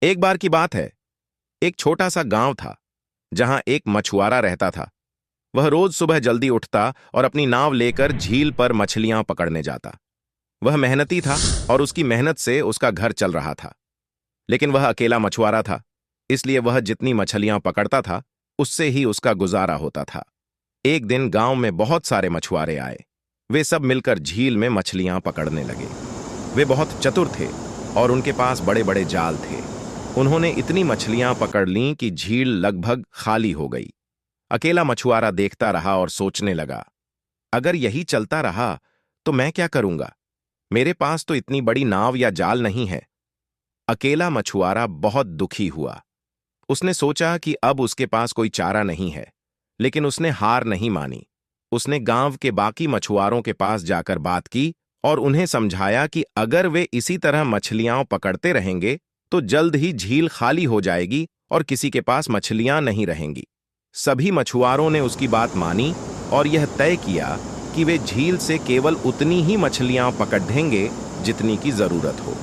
एक बार की बात है। एक छोटा सा गांव था जहां एक मछुआरा रहता था। वह रोज सुबह जल्दी उठता और अपनी नाव लेकर झील पर मछलियां पकड़ने जाता। वह मेहनती था और उसकी मेहनत से उसका घर चल रहा था। लेकिन वह अकेला मछुआरा था, इसलिए वह जितनी मछलियां पकड़ता था उससे ही उसका गुजारा होता था। एक दिन गांव में बहुत सारे मछुआरे आए। वे सब मिलकर झील में मछलियां पकड़ने लगे। वे बहुत चतुर थे और उनके पास बड़े बड़े जाल थे। उन्होंने इतनी मछलियां पकड़ लीं कि झील लगभग खाली हो गई। अकेला मछुआरा देखता रहा और सोचने लगा, अगर यही चलता रहा तो मैं क्या करूंगा? मेरे पास तो इतनी बड़ी नाव या जाल नहीं है। अकेला मछुआरा बहुत दुखी हुआ। उसने सोचा कि अब उसके पास कोई चारा नहीं है, लेकिन उसने हार नहीं मानी। उसने गांव के बाकी मछुआरों के पास जाकर बात की और उन्हें समझाया कि अगर वे इसी तरह मछलियां पकड़ते रहेंगे तो जल्द ही झील खाली हो जाएगी और किसी के पास मछलियां नहीं रहेंगी। सभी मछुआरों ने उसकी बात मानी और यह तय किया कि वे झील से केवल उतनी ही मछलियां पकड़ेंगे जितनी की जरूरत हो।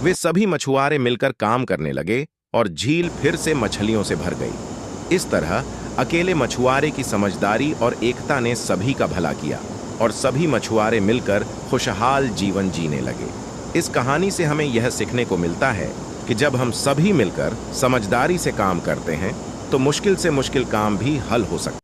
वे सभी मछुआरे मिलकर काम करने लगे और झील फिर से मछलियों से भर गई। इस तरह अकेले मछुआरे की समझदारी और एकता ने सभी का भला किया और सभी मछुआरे मिलकर खुशहाल जीवन जीने लगे। इस कहानी से हमें यह सीखने को मिलता है कि जब हम सभी मिलकर समझदारी से काम करते हैं तो मुश्किल से मुश्किल काम भी हल हो सकता है।